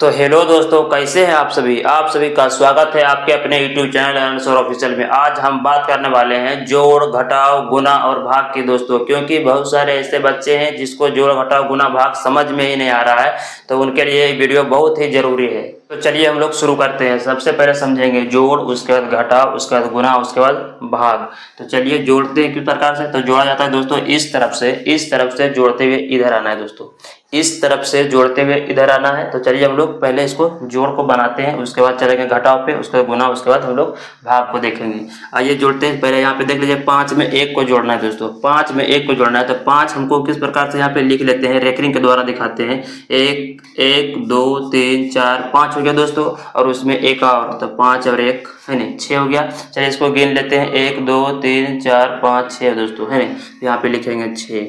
तो हेलो दोस्तों, कैसे हैं आप सभी का स्वागत है आपके अपने YouTube चैनल आनसर ऑफिशियल में। आज हम बात करने वाले हैं जोड़ घटाव गुना और भाग की दोस्तों, क्योंकि बहुत सारे ऐसे बच्चे हैं जिसको जोड़ घटाव गुना भाग समझ में ही नहीं आ रहा है, तो उनके लिए ये वीडियो बहुत ही जरूरी है। तो चलिए हम लोग शुरू करते हैं। सबसे पहले समझेंगे जोड़, उसके बाद घटाव, उसके बाद गुना, उसके बाद भाग। तो चलिए जोड़ते हैं किस प्रकार से। तो जोड़ा जाता है दोस्तों इस तरफ से जोड़ते हुए इधर आना है दोस्तों, इस तरफ से जोड़ते हुए इधर आना है। तो चलिए हम लोग पहले इसको जोड़ को बनाते हैं, उसके बाद चलेंगे घटाव पे, उसके बाद गुना, उसके बाद हम लोग भाग को देखेंगे। आइए जोड़ते हैं। पहले यहाँ पे देख लीजिए 5 में 1 को जोड़ना है दोस्तों, 5 में 1 को जोड़ना है। तो 5 हमको किस प्रकार से यहाँ पे लिख लेते हैं, रेकरिंग के द्वारा दिखाते हैं। 1 2 3 4 5 हो गया दोस्तों, और उसमें एक और, तो 5 और 1 है नहीं 6 हो गया। चलिए इसको गिन लेते हैं, 1 2 3 4 5 6 दोस्तों, है नहीं। यहाँ पे लिखेंगे 6।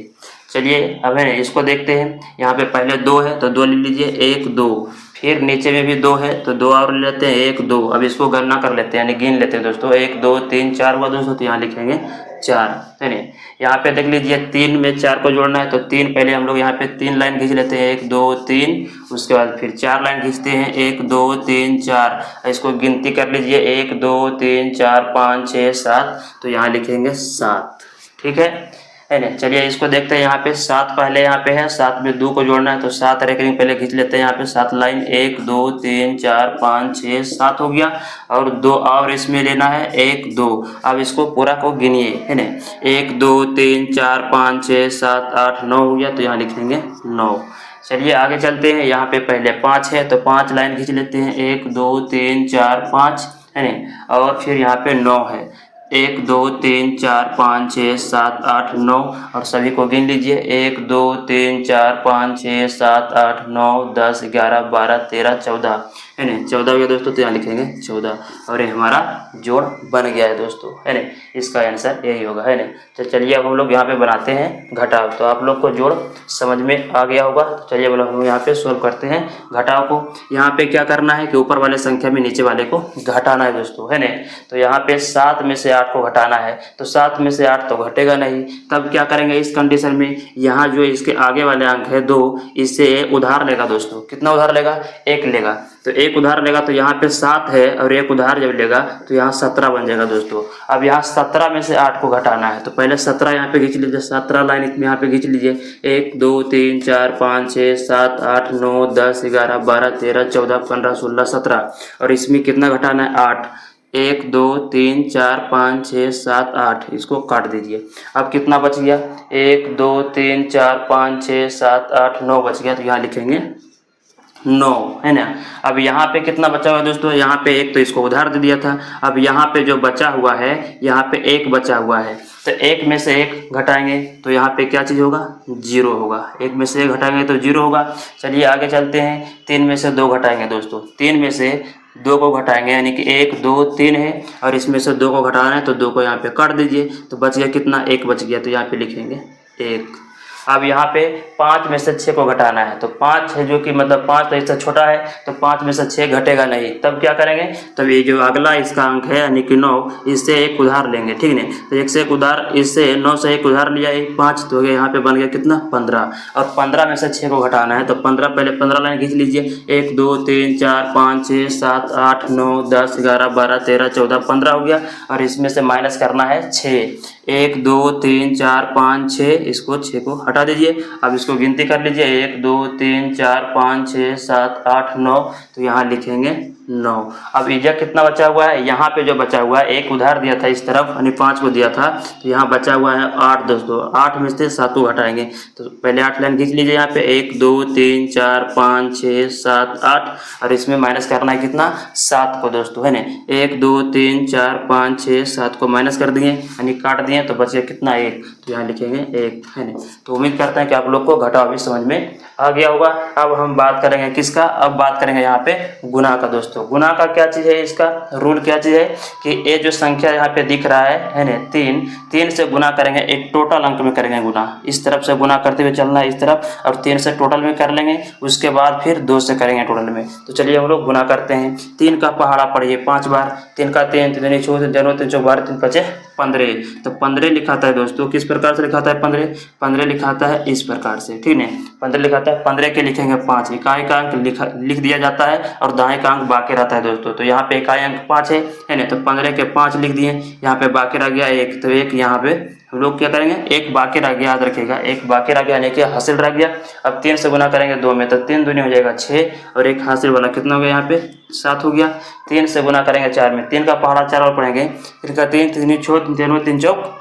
चलिए अब है इसको देखते हैं। यहाँ पे पहले 2 है तो 2 ले लीजिए, 1 2, फिर नीचे में भी 2 है तो 2 और ले लेते हैं, 1 2। अब इसको गणना कर लेते हैं, यानी गिन लेते हैं दोस्तों। 1 2 3 4 हुआ दोस्तों, तो यहाँ लिखेंगे 4, है नहीं। यहाँ पे देख लीजिए 3 में 4 को जोड़ना है, तो 3 पहले हम लोग यहाँ पे 3 लाइन खींच लेते हैं, 1 2 3, उसके बाद फिर 4 लाइन खींचते हैं, 1 2 3 4। इसको गिनती कर लीजिए, 1 2 3 4 5 6 7, तो यहाँ लिखेंगे 7, ठीक है ना। चलिए इसको देखते हैं। यहाँ पे 7 पहले यहाँ पे है, 7 में 2 को जोड़ना है, तो 7 रेकरिंग पहले खींच लेते हैं। यहाँ पे 7 लाइन, 1 2 3 4 5 6 7 हो गया, और 2 और इसमें लेना है, 1 2। अब इसको पूरा को गिनिए, है ना। 1 2 3 4 5 6 7 8 9 हो गया, तो यहाँ लिखेंगे 9। चलिए आगे चलते हैं। यहाँ पे पहले 5 है तो 5 लाइन खींच लेते हैं, 1 2 3 4 5, है ना। और फिर यहाँ पे 9 है, 1 2 3 4 5 6 7 8 9, और सभी को गिन लीजिए, 1 2 3 4 5 6 7 8 9 10 11 12 13 14, है ना। 14 हो गया दोस्तों, तो यहाँ लिखेंगे 14, और ये हमारा जोड़ बन गया है दोस्तों, है ना। इसका आंसर यही होगा, है ना। तो चलिए अब हम लोग यहाँ पे बनाते हैं घटाव। तो आप लोग को जोड़ समझ में आ गया होगा। तो चलिए बोलो हम यहाँ पे सोल्व करते हैं घटाव को। यहाँ पे क्या करना है कि ऊपर वाले संख्या में नीचे वाले को घटाना है दोस्तों, है ना। तो यहाँ पे 7 में से 8 को घटाना है, तो 7 में से 8 तो घटेगा नहीं। तब क्या करेंगे इस कंडीशन में, यहाँ जो इसके आगे वाले अंक है 2, इससे उधार लेगा दोस्तों। कितना उधार लेगा? 1 लेगा। तो 1 उधार लेगा, तो यहाँ पे 7 है और 1 उधार जब लेगा तो यहाँ 17 बन जाएगा दोस्तों। अब यहाँ 17 में से 8 को घटाना है, तो पहले 17 यहाँ पे खींच लीजिए, 17 लाइन इसमें यहाँ पे खींच लीजिए, 1 2 3 4 5 6 7 8 9 10 11 12 13 14 15 16 17, और इसमें कितना घटाना है? 8। 1 2 3 4 5 6 7 8, इसको काट दीजिए। अब कितना बच गया? 1 2 3 4 5 6 7 8 9 बच गया, तो यहाँ लिखेंगे 9, है ना। अब यहाँ पे कितना बचा हुआ है दोस्तों? यहाँ पे 1 तो इसको उधार दे दिया था। अब यहाँ पे जो बचा हुआ है, यहाँ पे 1 बचा हुआ है, तो 1 में से 1 घटाएंगे तो यहाँ पे क्या चीज़ होगा? 0 होगा। 1 में से 1 घटाएंगे तो 0 होगा। चलिए आगे चलते हैं। 3 में से 2 घटाएंगे दोस्तों, 3 में से 2 को घटाएंगे, यानी कि 1 2 3 है, और इसमें से 2 को घटाना है, तो 2 को यहाँ पे काट दीजिए, तो बच गया कितना? 1 बच गया, तो यहाँ पे लिखेंगे 1। अब यहाँ पे 5 में से 6 को घटाना है, तो 5 है जो कि मतलब 5 तो इससे छोटा है, तो 5 में से 6 घटेगा नहीं। तब क्या करेंगे? तब ये जो अगला इसका अंक है यानी कि 9, इससे 1 उधार लेंगे, ठीक है। तो 1 से 1 उधार, इससे 9 से 1 उधार लिया, 1 5, तो यहाँ पे बन गया कितना? 15। और 15 में से 6 को घटाना है, तो 15 पहले 15 लाइन खींच लीजिए, 1 2 3 4 5 6 7 8 9 10 11 12 13 14 15 हो गया, और इसमें से माइनस करना है 6। 1 2 3 4 5 6, इसको 6 को हटा दीजिए। अब इसको गिनती कर लीजिए, 1 2 3 4 5 6 7 8 9, तो यहाँ लिखेंगे 9। अब इजा कितना बचा हुआ है? यहाँ पे जो बचा हुआ है, 1 उधार दिया था इस तरफ, यानी 5 को दिया था, तो यहाँ बचा हुआ है 8 दोस्तों। 8 में से 7 को घटाएंगे, तो पहले 8 लाइन खींच लीजिए। यहाँ पे 1 2 3 4 5 6 7 8, और इसमें माइनस करना है कितना? 7 को दोस्तों, है ना। 1 2 3 4 5 6 7 को माइनस कर दिए, यानी काट दिए, तो बचे कितना? 1, तो यहाँ लिखेंगे 1, है ना। तो उम्मीद करते हैं कि आप लोग को घटाव भी समझ में आ गया होगा। अब हम बात करेंगे किसका? अब बात करेंगे यहाँ पे गुना का दोस्तों। गुना का क्या चीज़ है? इसका रूल क्या चीज़ है कि ये जो संख्या यहाँ पे दिख रहा है ना, 3 से गुना करेंगे, एक टोटल अंक में करेंगे गुना। इस तरफ से गुना करते हुए चलना है इस तरफ, और 3 से टोटल में कर लेंगे, उसके बाद फिर 2 से करेंगे टोटल में। तो चलिए हम लोग गुना करते हैं। 3 का पहाड़ा पढ़िए 5 बार, 3 का 3 3 छो 3 चौ 12 3 5 15, तो 15 लिखाता है दोस्तों। किस प्रकार से लिखाता है 15? 15 लिखाता है इस प्रकार से, ठीक है। 15 लिखाता है होता है 15 के लिखेंगे 5, इकाई का अंक लिख दिया जाता है और दाएं का अंक बाकी रहता है दोस्तों। तो यहाँ पे इकाई अंक 5 है ना, तो 15 के 5 लिख दिए, यहाँ पे बाकी रह गया 1, तो 1 यहाँ पे हम लोग क्या करेंगे, 1 बाकी रह गया, याद रखिएगा 1 बाकी रह गया यानी कि हासिल रह गया। अब 3 से गुना करेंगे 2 में, तो 3 दूनी हो जाएगा 6 और 1 हासिल वाला कितना हो गया यहाँ पे 7 हो गया। 3 से गुना करेंगे 4 में, 3 का पहाड़ा 4 और पढ़ेंगे, 3 का 3, 3 छोड़ 3 चौक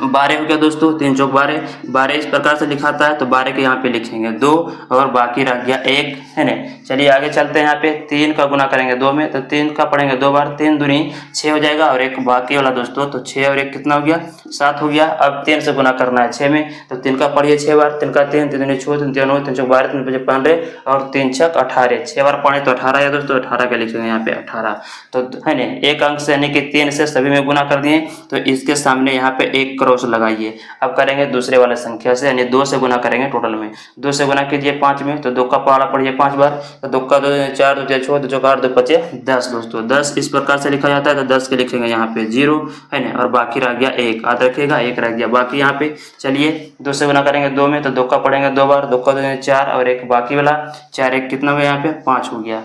12 हो गया दोस्तों, 3 चौक 12, 12 इस प्रकार से लिखाता है। तो 12 के यहाँ पे लिखेंगे 2 और बाकी रह गया 1 है ना। चलिए आगे चलते हैं, यहाँ पे 3 का गुना करेंगे 2 में, तो 3 का पढ़ेंगे 2 बार, 3 दूनी 6 हो जाएगा और 1 बाकी वाला दोस्तों, तो 6 और 1 कितना हो गया 7 हो गया। अब 3 से गुना करना है 6 में, तो 3 का पढ़िए 6 बार, 3 का 3, 3 दूनी 6, 3 9, 3 चौक 12, 3 5 15 और 3 छक 18, 6 बार पढ़े तो 18 है दोस्तों, 18 का लिखेंगे यहाँ पे 18। तो है ना, एक अंक से यानी कि 3 से सभी में गुना कर दिए, तो इसके सामने यहाँ पे 1 क्रॉस लगाइए। अब करेंगे दूसरे वाले संख्या से, यानी 2 से गुना करेंगे टोटल में, 2 से गुना कीजिए 5 में, तो 2 का पहाड़ा पढ़िए 5 बार, तो 2 का 2 4, 2 6 2 चौक 8 2 5 10 दोस्तों, 10 इस प्रकार से लिखा जाता है। तो 10 के लिखेंगे यहाँ पे 0 है ना, और बाकी रह गया 1, याद रखिएगा 1 रह गया बाकी यहाँ पे। चलिए 2 से गुना करेंगे 2 में, तो 2 का पढ़ेंगे 2 बार, 2 का 2 4 और 1 बाकी वाला 4, 1 कितना हो गया यहाँ पे 5 हो गया।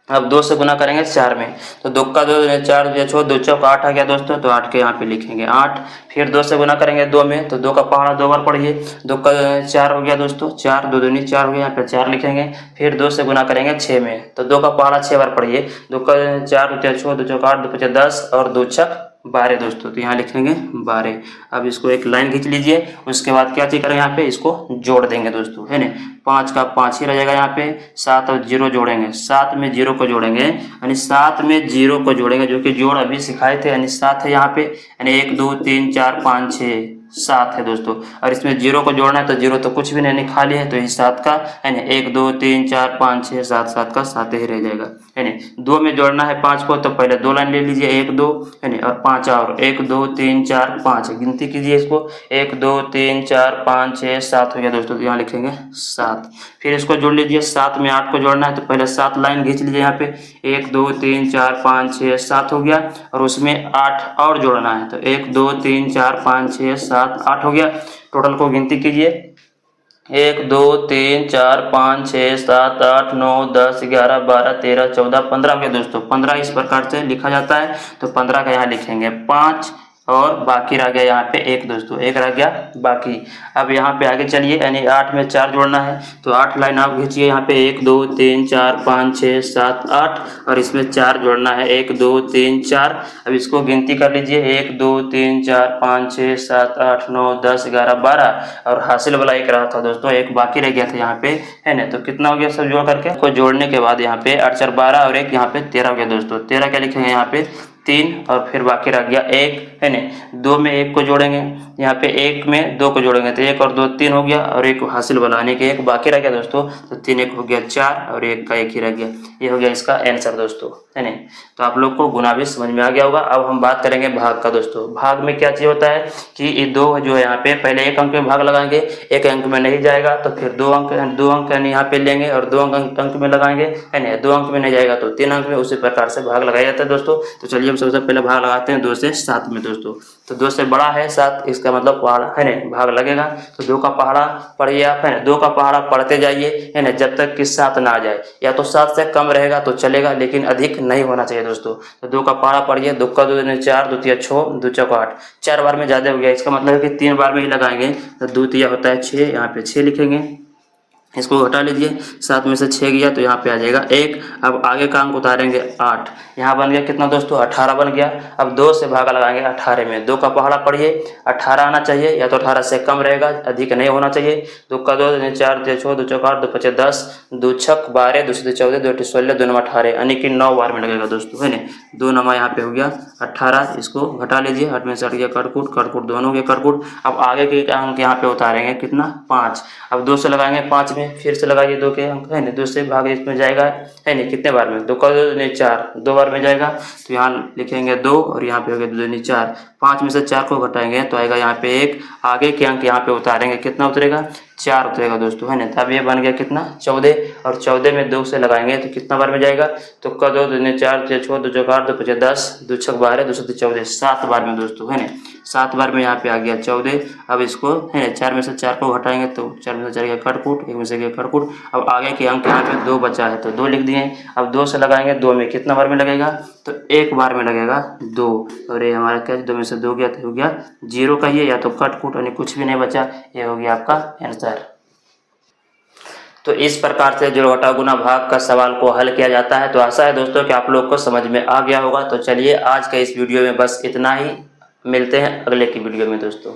अब 2 से गुना करेंगे 4 में, तो 2 का 2 4 2 2 चौक 8 आ गया दोस्तों, तो 8 के यहाँ पे लिखेंगे 8। फिर 2 से गुना करेंगे 2 में, तो 2 का पहाड़ा 2 बार पढ़िए, 2 का 4 हो गया दोस्तों, 4 2 दूनी 4 हो गया, यहाँ पे 4 लिखेंगे। फिर 2 से गुना करेंगे 6 में, तो 2 का पहाड़ा 6 बार पढ़िए, 2 का 4 2 6 2 चौक 8 2 5 10 और 2 छक 12 दोस्तों, तो यहाँ लिखेंगे 12। अब इसको एक लाइन खींच लीजिए, उसके बाद क्या चीज करेंगे यहाँ पे इसको जोड़ देंगे दोस्तों, है ना। 5 का 5 ही रह जाएगा यहाँ पे, 7 और 0 जोड़ेंगे, 7 में 0 को जोड़ेंगे, यानी 7 में 0 को जोड़ेंगे, जो कि जोड़ अभी सिखाए थे, यानी 7 है यहाँ पे, यानी 1 2 3 4 5 6 7 है दोस्तों। और इसमें 0 को जोड़ना है, तो 0 तो कुछ भी नहीं खाली है, तो ये 7 का है ना, 1 2 3 4 5 6 7, 7 का 7 ही रह जाएगा है ना। 2 में जोड़ना है 5 को, तो पहले 2 लाइन ले लीजिए, 1 2 है ना, और 5 और 1 2 3 4 5, गिनती कीजिए इसको, 1 2 3 4 5 6 7 हो गया दोस्तों, तो यहाँ लिखेंगे 7। फिर इसको जोड़ लीजिए, 7 में 8 को जोड़ना है, तो पहले 7 लाइन खींच लीजिए यहाँ पे, 1 2 3 4 5 6 7 हो गया, और उसमें 8 और जोड़ना है, तो 1 2 3 4 5 6 7 8 हो गया। टोटल को गिनती कीजिए, 1 2 3 4 5 6 7 8 9 10 11 12 13 14 15 हो गया दोस्तों। 15 इस प्रकार से लिखा जाता है, तो 15 का यहाँ लिखेंगे 5 और बाकी रह गया यहाँ पे 1 दोस्तों, 1 रह गया बाकी। अब यहाँ पे आगे चलिए, यानी 8 में 4 जोड़ना है, तो 8 लाइन आप खींचिए यहाँ पे, 1 2 3 4 5 6 7 8 और इसमें 4 जोड़ना है, 1 2 3 4। अब इसको गिनती कर लीजिए, 1 2 3 4 5 6 7 8 9 10 11 12 और हासिल वाला 1 रहा था दोस्तों, 1 बाकी रह गया था यहाँ पे, है ना। तो कितना हो गया सब जोड़ करके, को जोड़ने के बाद यहाँ पे 8 4 12 और 1 यहाँ पे 13 हो गया दोस्तों। 13 क्या लिखेंगे यहाँ पे 3 और फिर बाकी रह गया 1 है ना। 2 में 1 को जोड़ेंगे, यहाँ पे 1 में 2 को जोड़ेंगे, तो 1 और 2 3 हो गया, और 1 हासिल बनाने के 1 बाकी रह गया दोस्तों, तो 3 1 हो गया 4 और 1 का 1 ही रह गया। ये हो गया इसका आंसर दोस्तों, है ना। तो आप लोग को गुना भी समझ में आ गया होगा। अब हम बात करेंगे भाग का दोस्तों। भाग में क्या चीज होता है कि ये 2 जो है यहाँ पे, पहले 1 अंक में भाग लगाएंगे, 1 अंक में नहीं जाएगा तो फिर 2 अंक यहाँ पे लेंगे और 2 अंक में लगाएंगे, है ना। 2 अंक में नहीं जाएगा तो 3 अंक में, उसी प्रकार से भाग लगाया जाता है दोस्तों। तो चलिए हम सबसे पहले भाग लगाते हैं 2 से 7 में दोस्तों। तो 2 से बड़ा है 7, इसका मतलब पहाड़ा है ना, भाग लगेगा। तो 2 का पहाड़ा पढ़िए आप, है ना, 2 का पहाड़ा पढ़ते जाइए, है ना, जब तक कि 7 ना आ जाए, या तो 7 से कम रहेगा तो चलेगा, लेकिन अधिक नहीं होना चाहिए दोस्तों। तो 2 का पहाड़ा पढ़िए, 2 का 2 4 2 3 6 2 चौक 8, 4 बार में ज़्यादा हो गया, इसका मतलब है कि 3 बार में ही लगाएंगे, तो 2 3 होता है 6, यहाँ पे 6 लिखेंगे। इसको हटा लीजिए, 7 में से 6 गया तो यहाँ पे आ जाएगा 1। अब आगे का अंक उतारेंगे 8, यहाँ बन गया कितना दोस्तों 18 बन गया। अब 2 से भागा लगाएंगे 18 में, 2 का पहाड़ा पढ़िए, 18 आना चाहिए, या तो 18 से कम रहेगा, अधिक नहीं होना चाहिए। 2 का 2 4 2 6 2 चौक 8 2 5 10 2 छक 12 2 7 14 2 16 2 9 18, यानी कि 9 बार में लगेगा दोस्तों, है ना। 2 नमा यहाँ पे हो गया 18, इसको घटा लीजिए, 8 में से 8 गया कटकुट दोनों के कटकुट। अब आगे के अंक यहाँ पे उतारेंगे कितना 5। अब 2 से लगाएंगे 5 में, फिर से लगाइए 2 के अंक, है ना, 2 से भाग इसमें जाएगा, है ना, कितने बार में 2 का 2 4, 2 बार में जाएगा, तो यहाँ लिखेंगे 2 और यहाँ पे हो गया 2 2 4। 5 में से 4 को घटाएंगे तो आएगा यहाँ पे 1। आगे के अंक यहाँ पे उतारेंगे, कितना उतरेगा 4 उतरेगा दोस्तों, है ना। तब ये बन गया कितना 14, और 14 में 2 से लगाएंगे तो कितना बार में जाएगा, तो का 2 दूनी 4, 6 2 4 8 2 5 10, 2 6 12 2 7 14, 7 बार में दोस्तों, है ना। 7 बार में यहाँ पे आ गया 14। अब इसको है ना 4 में से 4 को हटाएंगे तो 4 में से 4 गया कटकुट, 1 में से गया कटकुट। अब आगे के अंक यहाँ पे 2 बचा है तो 2 लिख दिए। अब 2 से लगाएंगे, 2 में कितना बार में लगेगा, तो 1 बार में लगेगा 2, और ये हमारा क्या 2 में से 2 गया तो हो गया 0 का ये, या तो कटकुट यानी कुछ भी नहीं बचा। ये हो गया आपका आंसर। तो इस प्रकार से जो घटाव गुना भाग का सवाल को हल किया जाता है। तो आशा है दोस्तों कि आप लोग को समझ में आ गया होगा। तो चलिए आज के इस वीडियो में बस इतना ही, मिलते हैं अगले की वीडियो में दोस्तों।